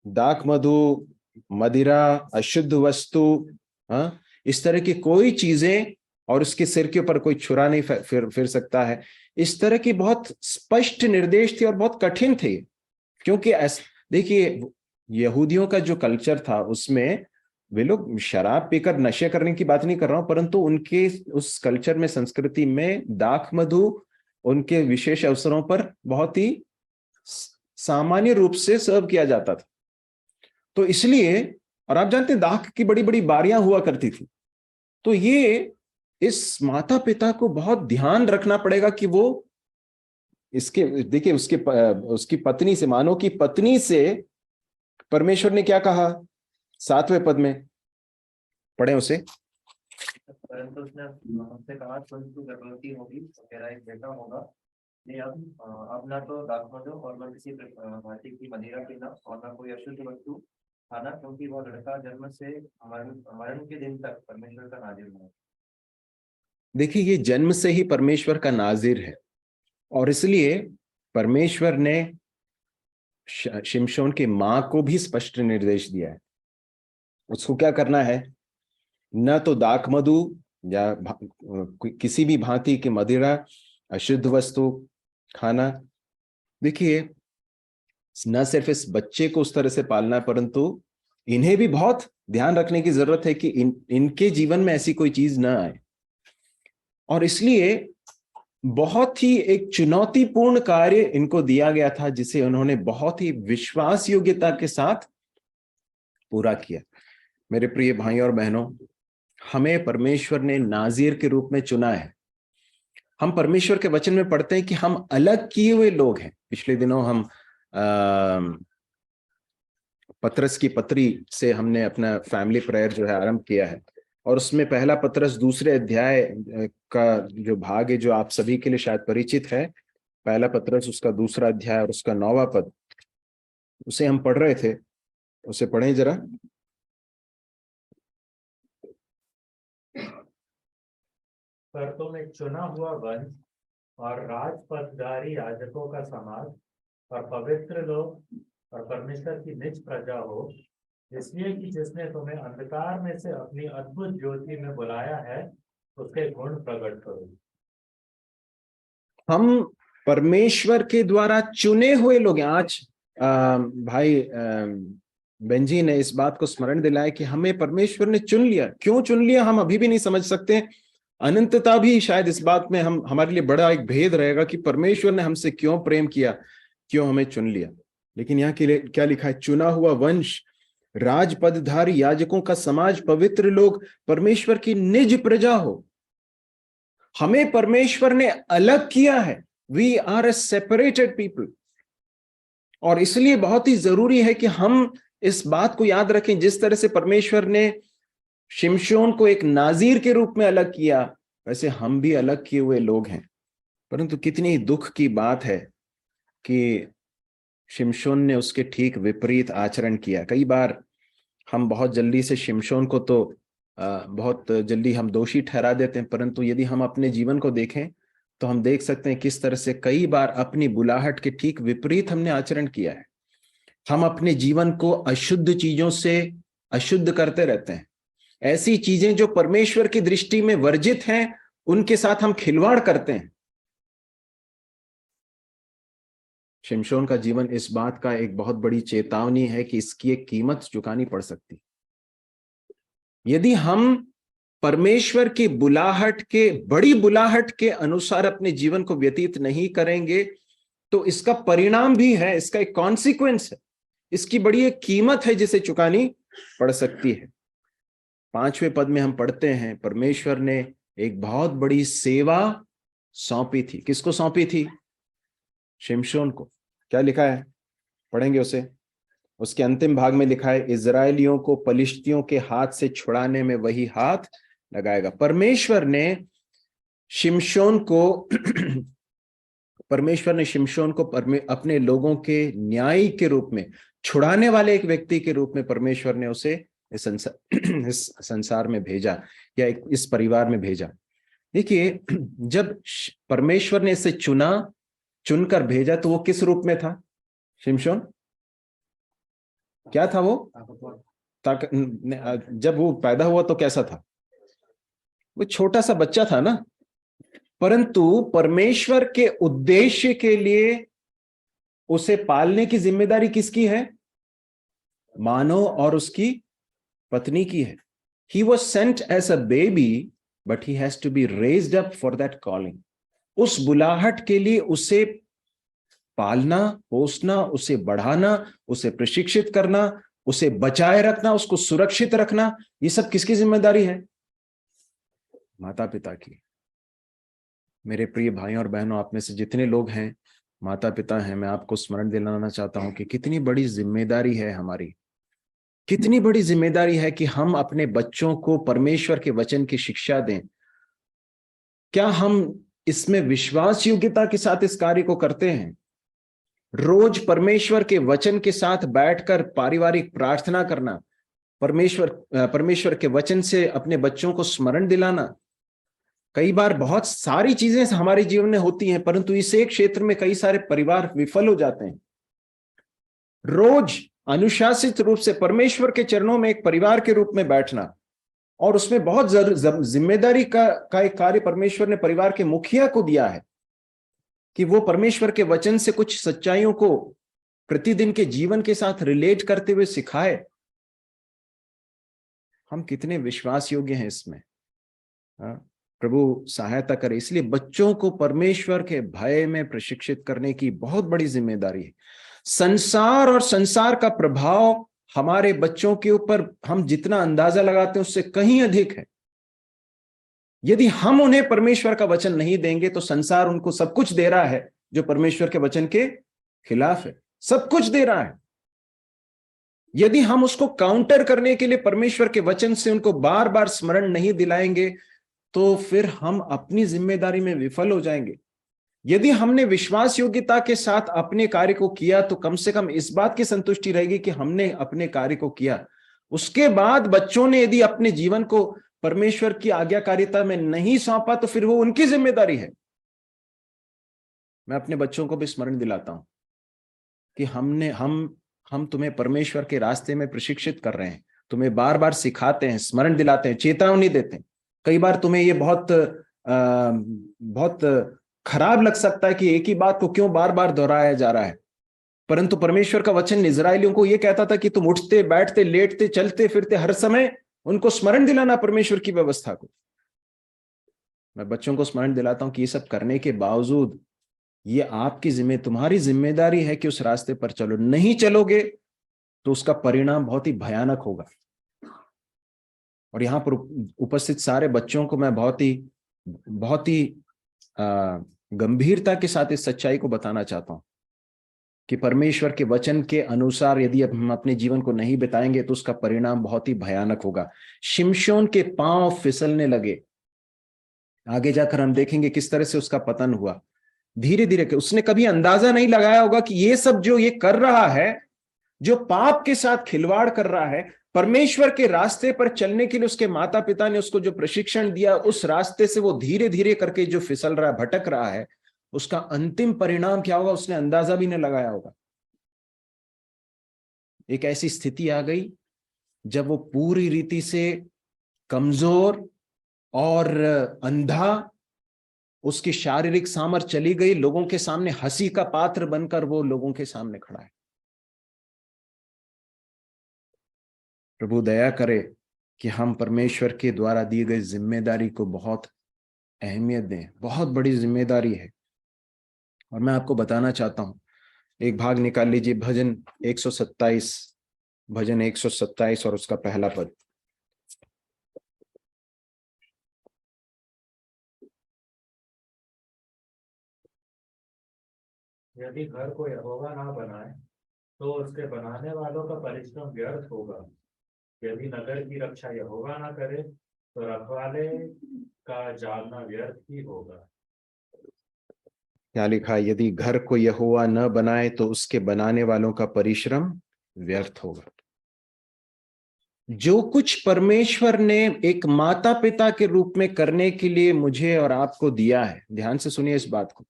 दाख मधु, मदिरा, अशुद्ध वस्तु, इस तरह की कोई चीजें, और उसके सिर के ऊपर कोई छुरा नहीं फिर सकता है। इस तरह की बहुत स्पष्ट निर्देश थे और बहुत कठिन थे, क्योंकि देखिए, यहूदियों का जो कल्चर था उसमें वे लोग शराब पीकर नशे करने की बात नहीं कर रहा हूं, परंतु उनके उस कल्चर में, संस्कृति में दाख मधु उनके विशेष अवसरों पर बहुत ही सामान्य रूप से सर्व किया जाता था। तो इसलिए, और आप जानते हैं दाख की बड़ी बड़ी बारियां हुआ करती थी। तो ये इस माता पिता को बहुत ध्यान रखना पड़ेगा कि वो देखिए उसकी पत्नी से, मानो की पत्नी से परमेश्वर ने क्या कहा? 7वें पद में पढ़े उसे। परंतु उसने हमसे कहा, तुम तू गर्भवती होगी तो तेरा एक बेटा होगा। ये अब ना तो दाखमधु और न किसी भांति की मदिरा पीना और न कोई अशुद्ध वस्तु खाना, क्योंकि वह लड़का जन्म से मरण मरण के दिन तक परमेश्वर का नाजिर है। देखिए, ये जन्म से ही परमेश्वर का नाजिर है, और इसलिए परमेश्वर ने शिमशोन की मां को भी स्पष्ट निर्देश दिया है। उसको क्या करना है? न तो दाखमधु या किसी भी भांति की मदिरा, अशुद्ध वस्तु खाना। देखिए, न सिर्फ इस बच्चे को उस तरह से पालना है, परंतु इन्हें भी बहुत ध्यान रखने की जरूरत है कि इनके जीवन में ऐसी कोई चीज ना आए। और इसलिए बहुत ही एक चुनौतीपूर्ण कार्य इनको दिया गया था, जिसे उन्होंने बहुत ही विश्वास योग्यता के साथ पूरा किया। मेरे प्रिय भाई और बहनों, हमें परमेश्वर ने नाजीर के रूप में चुना है। हम परमेश्वर के वचन में पढ़ते हैं कि हम अलग किए हुए लोग हैं। पिछले दिनों हम पतरस की पत्री से हमने अपना फैमिली प्रेयर जो है आरंभ किया है, और उसमें पहला पतरस 2 अध्याय का जो भाग है, जो आप सभी के लिए शायद परिचित है, पहला पतरस उसका 2 अध्याय और उसका 9वां पद, उसे हम पढ़ रहे थे। उसे पढ़ें जरा। पर तुम एक चुना हुआ वंश और राजपदधारी याजकों का समाज और पवित्र लोग और परमेश्वर की निज प्रजा हो, इसलिए कि जिसने तुम्हें अंधकार में से अपनी अद्भुत ज्योति में बुलाया है, उसके गुण प्रकट करो। हम परमेश्वर के द्वारा चुने हुए लोग हैं। आज भाई बेंजी ने इस बात को स्मरण दिलाया कि हमें परमेश्वर ने चुन लिया। क्यों चुन लिया हम अभी भी नहीं समझ सकते। अनंतता भी शायद इस बात में हम हमारे लिए बड़ा एक भेद रहेगा कि परमेश्वर ने हमसे क्यों प्रेम किया, क्यों हमें चुन लिया। लेकिन यहाँ के लिए क्या लिखा है? चुना हुआ वंश, राजपदधारी याजकों का समाज, पवित्र लोग, परमेश्वर की निज प्रजा हो। हमें परमेश्वर ने अलग किया है। We are a separated people. और इसलिए बहुत ही जरूरी है कि हम इस बात को याद रखें, जिस तरह से परमेश्वर ने शिमशोन को एक नाजीर के रूप में अलग किया, वैसे हम भी अलग किए हुए लोग हैं। परंतु कितनी दुख की बात है कि शिमशोन ने उसके ठीक विपरीत आचरण किया। कई बार हम बहुत जल्दी से शिमशोन को तो बहुत जल्दी हम दोषी ठहरा देते हैं, परंतु यदि हम अपने जीवन को देखें तो हम देख सकते हैं किस तरह से कई बार अपनी बुलाहट के ठीक विपरीत हमने आचरण किया है। हम अपने जीवन को अशुद्ध चीजों से अशुद्ध करते रहते हैं। ऐसी चीजें जो परमेश्वर की दृष्टि में वर्जित हैं, उनके साथ हम खिलवाड़ करते हैं। शिमशोन का जीवन इस बात का एक बहुत बड़ी चेतावनी है कि इसकी एक कीमत चुकानी पड़ सकती। यदि हम परमेश्वर की बुलाहट के, बड़ी बुलाहट के अनुसार अपने जीवन को व्यतीत नहीं करेंगे, तो इसका परिणाम भी है, इसका एक कॉन्सिक्वेंस है, इसकी बड़ी एक कीमत है जिसे चुकानी पड़ सकती है। 5वें पद में हम पढ़ते हैं, परमेश्वर ने एक बहुत बड़ी सेवा सौंपी थी। किसको सौंपी थी? शिमशोन को। क्या लिखा है? पढ़ेंगे उसे। उसके अंतिम भाग में लिखा है, इजराइलियों को पलिश्तियों के हाथ से छुड़ाने में वही हाथ लगाएगा। परमेश्वर ने शिमशोन को अपने लोगों के न्यायी के रूप में, छुड़ाने वाले एक व्यक्ति के रूप में परमेश्वर ने उसे इस संसार में भेजा, या इस परिवार में भेजा। देखिए, जब परमेश्वर ने इसे चुनकर भेजा, तो वो किस रूप में था? शिमशोन क्या था वो? जब वो पैदा हुआ तो कैसा था? वो छोटा सा बच्चा था ना। परंतु परमेश्वर के उद्देश्य के लिए उसे पालने की जिम्मेदारी किसकी है? मानव और उसकी पत्नी की है। He was sent as a baby, but he has to be raised up for that calling. उस बुलाहट के लिए उसे पालना, पोसना, उसे बढ़ाना, उसे प्रशिक्षित करना, उसे बचाए रखना, उसको सुरक्षित रखना, ये सब किसकी जिम्मेदारी है? माता पिता की। मेरे प्रिय भाइयों और बहनों, आप में से जितने लोग हैं माता पिता हैं, मैं आपको स्मरण दिलाना चाहता हूं कि कितनी बड़ी जिम्मेदारी है हमारी कितनी बड़ी जिम्मेदारी है कि हम अपने बच्चों को परमेश्वर के वचन की शिक्षा दें। क्या हम इसमें विश्वास योग्यता के साथ इस कार्य को करते हैं? रोज परमेश्वर के वचन के साथ बैठकर पारिवारिक प्रार्थना करना, परमेश्वर के वचन से अपने बच्चों को स्मरण दिलाना। कई बार बहुत सारी चीजें हमारे जीवन में होती हैं, परंतु इस एक क्षेत्र में कई सारे परिवार विफल हो जाते हैं। रोज अनुशासित रूप से परमेश्वर के चरणों में एक परिवार के रूप में बैठना, और उसमें बहुत जिम्मेदारी का एक कार्य परमेश्वर ने परिवार के मुखिया को दिया है कि वो परमेश्वर के वचन से कुछ सच्चाइयों को प्रतिदिन के जीवन के साथ रिलेट करते हुए सिखाए। हम कितने विश्वास योग्य हैं इसमें? प्रभु सहायता करे। इसलिए बच्चों को परमेश्वर के भय में प्रशिक्षित करने की बहुत बड़ी जिम्मेदारी है। संसार और संसार का प्रभाव हमारे बच्चों के ऊपर हम जितना अंदाजा लगाते हैं उससे कहीं अधिक है। यदि हम उन्हें परमेश्वर का वचन नहीं देंगे तो संसार उनको सब कुछ दे रहा है जो परमेश्वर के वचन के खिलाफ है, सब कुछ दे रहा है। यदि हम उसको काउंटर करने के लिए परमेश्वर के वचन से उनको बार बार स्मरण नहीं दिलाएंगे तो फिर हम अपनी जिम्मेदारी में विफल हो जाएंगे। यदि हमने विश्वास योग्यता के साथ अपने कार्य को किया तो कम से कम इस बात की संतुष्टि रहेगी कि हमने अपने कार्य को किया। उसके बाद बच्चों ने यदि अपने जीवन को परमेश्वर की आज्ञाकारिता में नहीं सौंपा तो फिर वो उनकी जिम्मेदारी है। मैं अपने बच्चों को भी स्मरण दिलाता हूं कि हम तुम्हें परमेश्वर के रास्ते में प्रशिक्षित कर रहे हैं, तुम्हें बार बार सिखाते हैं, स्मरण दिलाते हैं, चेतावनी देते हैं। कई बार तुम्हें ये बहुत खराब लग सकता है कि एक ही बात को क्यों बार बार दोहराया जा रहा है, परंतु परमेश्वर का वचन इजरायलियों को यह कहता था कि तुम उठते बैठते लेटते चलते फिरते हर समय उनको स्मरण दिलाना परमेश्वर की व्यवस्था को। मैं बच्चों को स्मरण दिलाता हूं कि ये सब करने के बावजूद ये आपकी तुम्हारी जिम्मेदारी है कि उस रास्ते पर चलो। नहीं चलोगे तो उसका परिणाम बहुत ही भयानक होगा। और यहां पर उपस्थित सारे बच्चों को मैं बहुत ही गंभीरता के साथ इस सच्चाई को बताना चाहता हूं कि परमेश्वर के वचन के अनुसार यदि हम अपने जीवन को नहीं बिताएंगे तो उसका परिणाम बहुत ही भयानक होगा। शिमशोन के पांव फिसलने लगे। आगे जाकर हम देखेंगे किस तरह से उसका पतन हुआ। धीरे धीरे उसने कभी अंदाजा नहीं लगाया होगा कि ये सब जो ये कर रहा है, जो पाप के साथ खिलवाड़ कर रहा है, परमेश्वर के रास्ते पर चलने के लिए उसके माता पिता ने उसको जो प्रशिक्षण दिया, उस रास्ते से वो धीरे धीरे करके जो फिसल रहा है, भटक रहा है, उसका अंतिम परिणाम क्या होगा उसने अंदाजा भी नहीं लगाया होगा। एक ऐसी स्थिति आ गई जब वो पूरी रीति से कमजोर और अंधा, उसकी शारीरिक सामर्थ्य चली गई, लोगों के सामने हंसी का पात्र बनकर वो लोगों के सामने खड़ा है। प्रभु दया करे कि हम परमेश्वर के द्वारा दी गई जिम्मेदारी को बहुत अहमियत दें। बहुत बड़ी जिम्मेदारी है। और मैं आपको बताना चाहता हूं, एक भाग निकाल लीजिए, भजन 127 और उसका पहला पद। यदि घर को यहोवा ना बनाए तो उसके बनाने वालों का परिश्रम व्यर्थ होगा। यदि नगर की रक्षा यहोवा ना करे तो रखवाले का जागना व्यर्थ ही होगा। क्या लिखा? यदि घर को यहोवा न बनाए तो उसके बनाने वालों का परिश्रम व्यर्थ होगा। जो कुछ परमेश्वर ने एक माता पिता के रूप में करने के लिए मुझे और आपको दिया है, ध्यान से सुनिए इस बात को।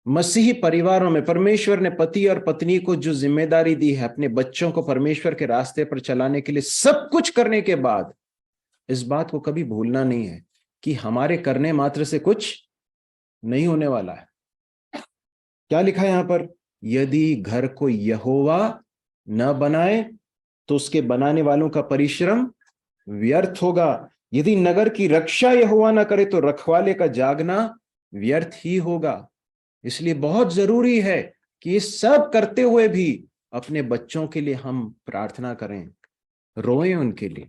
मसीही परिवारों में परमेश्वर ने पति और पत्नी को जो जिम्मेदारी दी है अपने बच्चों को परमेश्वर के रास्ते पर चलाने के लिए, सब कुछ करने के बाद इस बात को कभी भूलना नहीं है कि हमारे करने मात्र से कुछ नहीं होने वाला है। क्या लिखा है यहां पर? यदि घर को यहोवा न बनाए तो उसके बनाने वालों का परिश्रम व्यर्थ होगा। यदि नगर की रक्षा यहोवा न करे तो रखवाले का जागना व्यर्थ ही होगा। इसलिए बहुत जरूरी है कि ये सब करते हुए भी अपने बच्चों के लिए हम प्रार्थना करें, रोएं उनके लिए,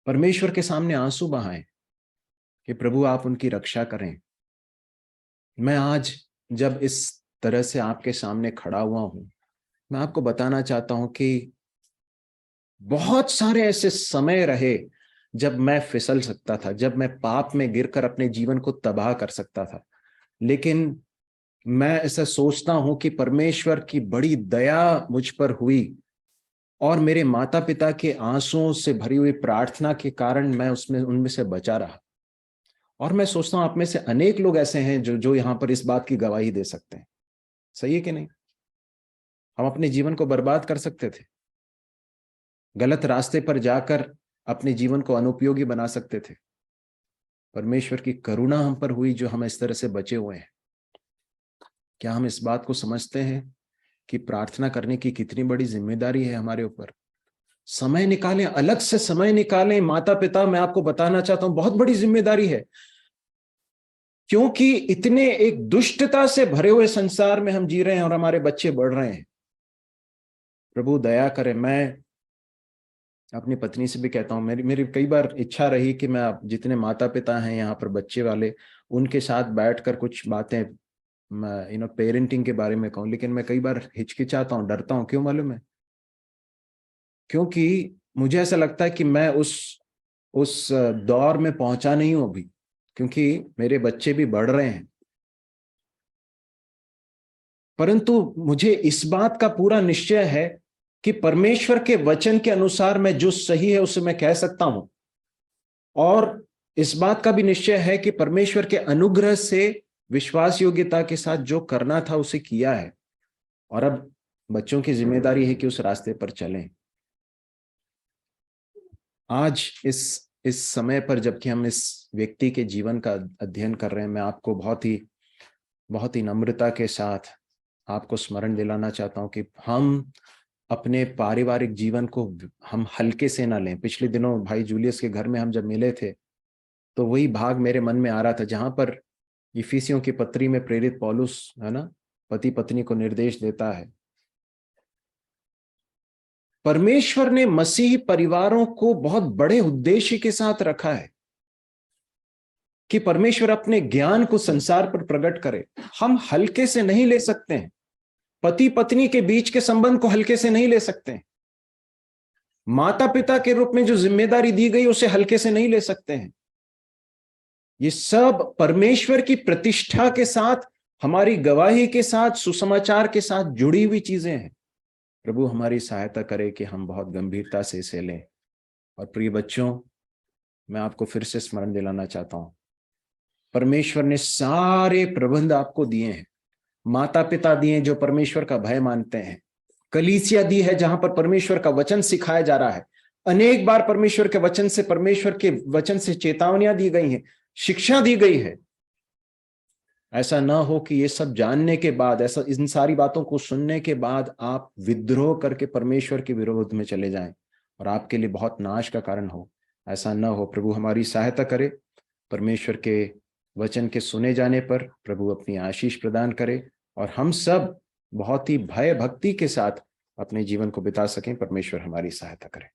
परमेश्वर के सामने आंसू बहाएं कि प्रभु आप उनकी रक्षा करें। मैं आज जब इस तरह से आपके सामने खड़ा हुआ हूं, मैं आपको बताना चाहता हूं कि बहुत सारे ऐसे समय रहे जब मैं फिसल सकता था, जब मैं पाप में गिरकर अपने जीवन को तबाह कर सकता था। लेकिन मैं ऐसा सोचता हूं कि परमेश्वर की बड़ी दया मुझ पर हुई और मेरे माता पिता के आंसुओं से भरी हुई प्रार्थना के कारण मैं उनमें से बचा रहा। और मैं सोचता हूं आप में से अनेक लोग ऐसे हैं जो यहां पर इस बात की गवाही दे सकते हैं। सही है कि नहीं? हम अपने जीवन को बर्बाद कर सकते थे, गलत रास्ते पर जाकर अपने जीवन को अनुपयोगी बना सकते थे। परमेश्वर की करुणा हम पर हुई जो हम इस तरह से बचे हुए हैं। क्या हम इस बात को समझते हैं कि प्रार्थना करने की कितनी बड़ी जिम्मेदारी है हमारे ऊपर? समय निकालें, अलग से समय निकालें। माता पिता, मैं आपको बताना चाहता हूं, बहुत बड़ी जिम्मेदारी है, क्योंकि इतने एक दुष्टता से भरे हुए संसार में हम जी रहे हैं और हमारे बच्चे बढ़ रहे हैं। प्रभु दया करे। मैं अपनी पत्नी से भी कहता हूँ, मेरी कई बार इच्छा रही कि मैं जितने माता पिता हैं यहाँ पर बच्चे वाले, उनके साथ बैठकर कुछ बातें पेरेंटिंग के बारे में कहूँ, लेकिन मैं कई बार हिचकिचाता हूँ, डरता हूँ। क्यों मालूम है? क्योंकि मुझे ऐसा लगता है कि मैं उस दौर में पहुंचा नहीं हूं अभी, क्योंकि मेरे बच्चे भी बढ़ रहे हैं। परंतु मुझे इस बात का पूरा निश्चय है कि परमेश्वर के वचन के अनुसार मैं जो सही है उसे मैं कह सकता हूं, और इस बात का भी निश्चय है कि परमेश्वर के अनुग्रह से विश्वास योग्यता के साथ जो करना था उसे किया है, और अब बच्चों की जिम्मेदारी है कि उस रास्ते पर चलें। आज इस समय पर जबकि हम इस व्यक्ति के जीवन का अध्ययन कर रहे हैं, मैं आपको बहुत ही नम्रता के साथ आपको स्मरण दिलाना चाहता हूं कि हम अपने पारिवारिक जीवन को हम हल्के से ना लें। पिछले दिनों भाई जूलियस के घर में हम जब मिले थे, तो वही भाग मेरे मन में आ रहा था जहां पर इफिसियों की पत्री में प्रेरित पौलुस, है ना, पति पत्नी को निर्देश देता है। परमेश्वर ने मसीही परिवारों को बहुत बड़े उद्देश्य के साथ रखा है कि परमेश्वर अपने ज्ञान को संसार पर प्रकट करे। हम हल्के से नहीं ले सकते हैं, पति पत्नी के बीच के संबंध को हल्के से नहीं ले सकते हैं, माता पिता के रूप में जो जिम्मेदारी दी गई उसे हल्के से नहीं ले सकते हैं। ये सब परमेश्वर की प्रतिष्ठा के साथ, हमारी गवाही के साथ, सुसमाचार के साथ जुड़ी हुई चीजें हैं। प्रभु हमारी सहायता करे कि हम बहुत गंभीरता से इसे लें। और प्रिय बच्चों, मैं आपको फिर से स्मरण दिलाना चाहता हूं, परमेश्वर ने सारे प्रबंध आपको दिए हैं। माता पिता दिए जो परमेश्वर का भय मानते हैं, कलीसिया दी है जहां पर परमेश्वर का वचन सिखाया जा रहा है, अनेक बार परमेश्वर के वचन से चेतावनियां दी गई हैं, शिक्षा दी गई है। ऐसा ना हो कि ये सब जानने के बाद, ऐसा इन सारी बातों को सुनने के बाद आप विद्रोह करके परमेश्वर के विरोध में चले जाएं और आपके लिए बहुत नाश का कारण हो। ऐसा ना हो। प्रभु हमारी सहायता करे। परमेश्वर के वचन के सुने जाने पर प्रभु अपनी आशीष प्रदान करे और हम सब बहुत ही भय भक्ति के साथ अपने जीवन को बिता सकें। परमेश्वर हमारी सहायता करे।